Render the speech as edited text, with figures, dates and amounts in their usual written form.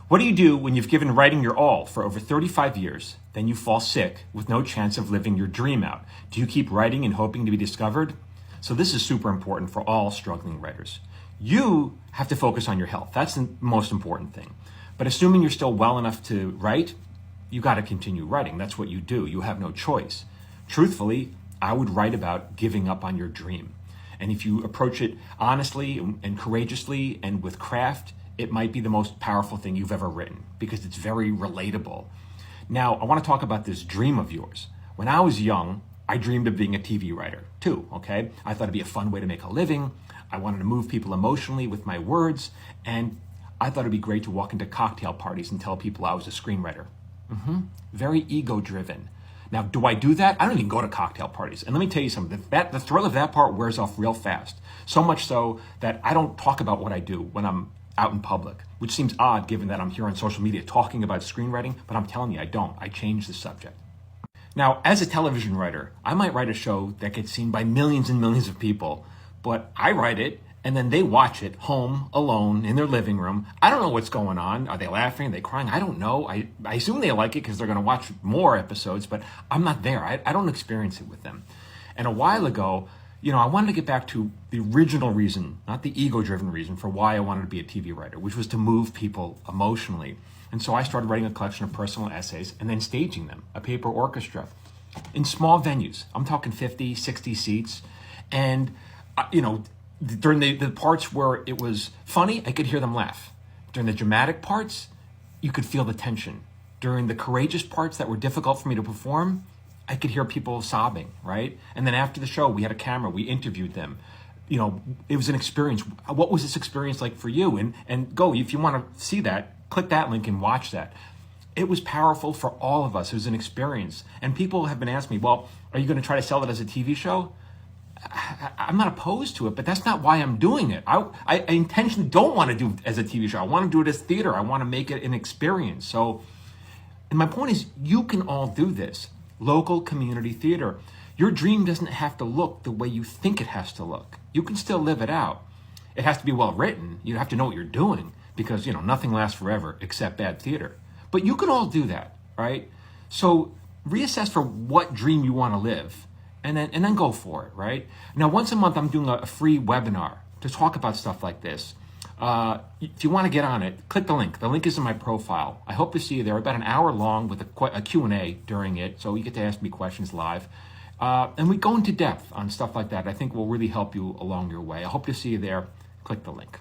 What do you do when you've given writing your all for over 35 years, then you fall sick with no chance of living your dream out? Do you keep writing and hoping to be discovered? So this is super important for all struggling writers. You have to focus on your health. That's the most important thing. But assuming you're still well enough to write, you got to continue writing. That's what you do. You have no choice. Truthfully, I would write about giving up on your dream. And if you approach it honestly and courageously and with craft, it might be the most powerful thing you've ever written because it's very relatable. Now, I want to talk about this dream of yours. When I was young, I dreamed of being a TV writer too, okay? I thought it'd be a fun way to make a living. I wanted to move people emotionally with my words, and I thought it'd be great to walk into cocktail parties and tell people I was a screenwriter. Very ego-driven. Now, do I do that? I don't even go to cocktail parties. And let me tell you something, the thrill of that part wears off real fast. So much so that I don't talk about what I do when I'm out in public, which seems odd given that I'm here on social media talking about screenwriting, but I'm telling you, I don't. I change the subject. Now, as a television writer, I might write a show that gets seen by millions and millions of people, but I write it and then they watch it home, alone, in their living room. I don't know what's going on. Are they laughing? Are they crying? I don't know. I assume they like it because they're going to watch more episodes, but I'm not there. I don't experience it with them. And a while ago, I wanted to get back to the original reason, not the ego-driven reason for why I wanted to be a TV writer, which was to move people emotionally. And so I started writing a collection of personal essays and then staging them, a paper orchestra, in small venues. I'm talking 50, 60 seats. And, during the parts where it was funny, I could hear them laugh. During the dramatic parts, you could feel the tension. During the courageous parts that were difficult for me to perform, I could hear people sobbing, right? And then after the show, we had a camera, we interviewed them. It was an experience. What was this experience like for you? And go, if you want to see that, click that link and watch that. It was powerful for all of us. It was an experience. And people have been asking me, well, are you going to try to sell it as a TV show? I'm not opposed to it, but that's not why I'm doing it. I intentionally don't want to do it as a TV show. I want to do it as theater. I want to make it an experience. So, and my point is, you can all do this. Local community theater. Your dream doesn't have to look the way you think it has to look. You can still live it out. It has to be well written. You have to know what you're doing because, nothing lasts forever except bad theater. But you can all do that, right? So reassess for what dream you want to live. And then go for it, right? Now, once a month, I'm doing a free webinar to talk about stuff like this. If you want to get on it, click the link. The link is in my profile. I hope to see you there. About an hour long with a Q&A during it, so you get to ask me questions live. And we go into depth on stuff like that. I think will really help you along your way. I hope to see you there. Click the link.